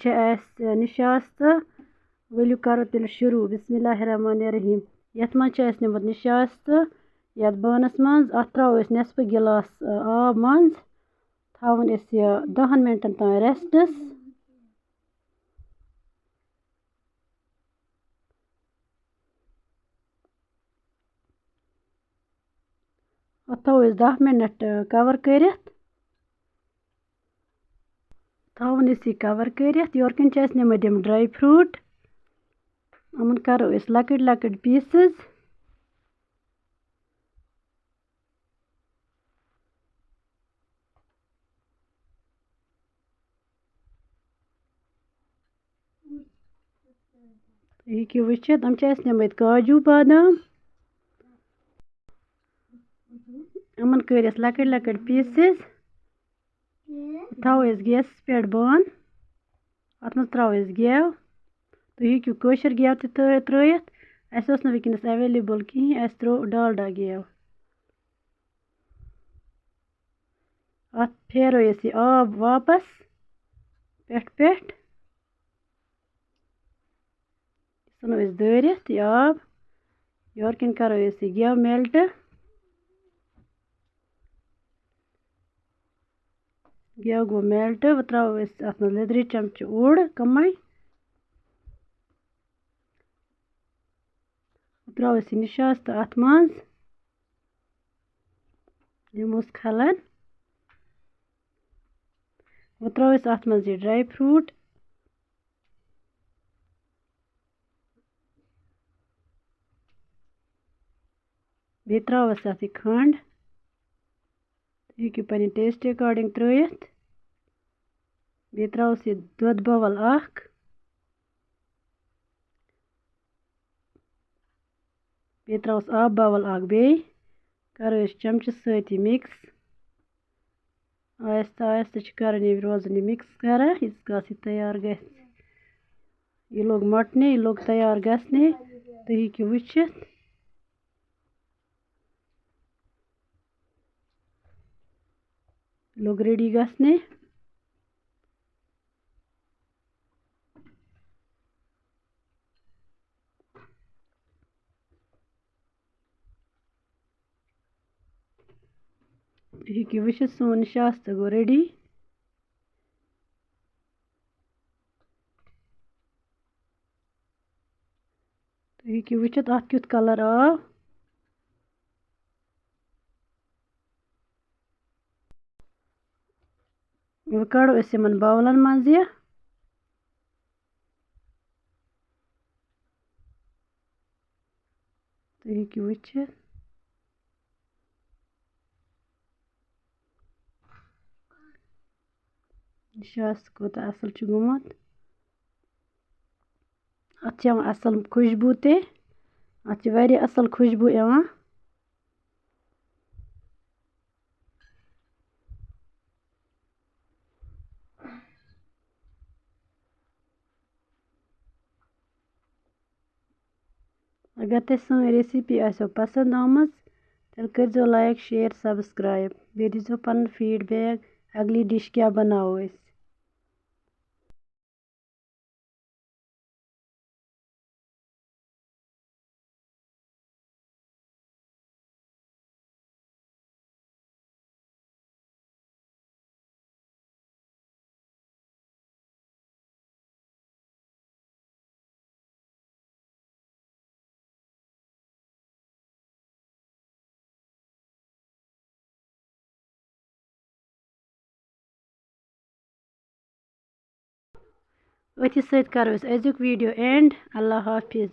چھِ اَسہِ نِشاستہٕ ؤلِو کَرو تیٚلہِ شروع بسم الله الرحمن الرحیم یَتھ منٛز چھِ اَسہِ نِمُت نِشاستہٕ یَتھ بانَس منٛز اَتھ ترٛاوو أسۍ نٮ۪صفہٕ گِلاس آب منٛز تھاوُن أسۍ یہِ 10 مِنٹَن تام ریسٹَس اَتھ تھاوو أسۍ 10 مِنٹ کَوَر کٔرِتھ تھاوُن أسۍ یہِ کَوَر کٔرِتھ یورٕ کِنۍ چھِ اَسہِ نِمٕتۍ یِم ڈرٛاے فرٛوٗٹ یِمَن کَرو أسۍ لۄکٕٹۍ لۄکٕٹۍ پیٖسٕز تُہۍ ہیٚکِو وٕچھِتھ یِم چھِ اَسہِ نِمٕتۍ کاجوٗ بادام یِمَن کٔرۍ اَسہِ لۄکٕٹۍ لۄکٕٹۍ پیٖسٕز تھاوو أسۍ گیسَس پٮ۪ٹھ بانہٕ اَتھ منٛز ترٛاوو أسۍ گٮ۪و تُہۍ ہیٚکِو کٲشُر گٮ۪و تہِ ترٛٲیِتھ اَسہِ اوس نہٕ وٕنکٮ۪نَس ایویلیبٕل کِہیٖنۍ اَسہِ ترٛوو ڈالڈا گٮ۪و اَتھ پھیرو أسۍ یہِ آب واپَس پٮ۪ٹھ ژھٕنو أسۍ دٲرِتھ یہِ آب یورٕ کِنۍ کَرو أسۍ یہِ گٮ۪و میلٹہٕ گٮ۪و گوٚو میلٹہٕ وۄنۍ ترٛاوو أسۍ اَتھ منٛز لیٚدرِ چمچہٕ اوٚڑ کَمٕے ترٛاوو أسۍ یہِ نِشاستہٕ اَتھ منٛز دِمہوس کھَلَن وۄنۍ ترٛاوو أسۍ اَتھ منٛز یہِ ڈرٛاے فرٛوٗٹ بیٚیہِ ترٛاوَس اَتھ یہِ کھنٛڈ تُہۍ ہیٚکِو پنٕنہِ ٹیسٹ اٮ۪کاڈِنٛگ ترٛٲیِتھ بیٚیہِ ترٛاوَس یہِ دۄدٕ بَوَل اَکھ بیٚیہِ ترٛاوَس آبہٕ بَوَل اَکھ بیٚیہِ کَرو أسۍ چَمچہٕ سۭتۍ یہِ مِکٕس آہِستہٕ آہِستہٕ چھِ کَران یہِ روزان یہِ مِکٕس کَران ییٖتِس کالَس یہِ تیار گژھِ یہِ لوٚگ مۄٹنہِ یہِ لوٚگ تیار گژھنہِ تُہۍ ہیٚکِو وٕچھِتھ لوٚگ ریڈی گژھنہِ تُہۍ ہیٚکِو وٕچھِتھ سون نِشاستہٕ گوٚو ریڈی تُہۍ ہیٚکِو وٕچھِتھ اَتھ کیُتھ کَلَر آو وۄنۍ کَڑو أسۍ یِمَن باولَن منٛز یہِ تُہۍ ہیٚکِو وٕچھِتھ نِشاستہٕ کوٗتاہ اَصٕل چھُ گوٚمُت اَتھ چھِ یِوان اَصٕل خوشبوٗ تہِ اَتھ چھِ واریاہ اَصٕل خوشبوٗ یِوان اگر تۄہہِ سٲنۍ ریسِپی آسیو پَسنٛد آمٕژ تیٚلہِ کٔرۍزیو لایک شِیَر سبسکرایب بیٚیہِ دیٖزیو پَنُن فیٖڈبیک اگلی ڈِش کیٛاہ بَناوو أسۍ أتھی سۭتۍ کَرو أسۍ أزیُک ویٖڈیو اٮ۪نٛڈ اللہ حافِظ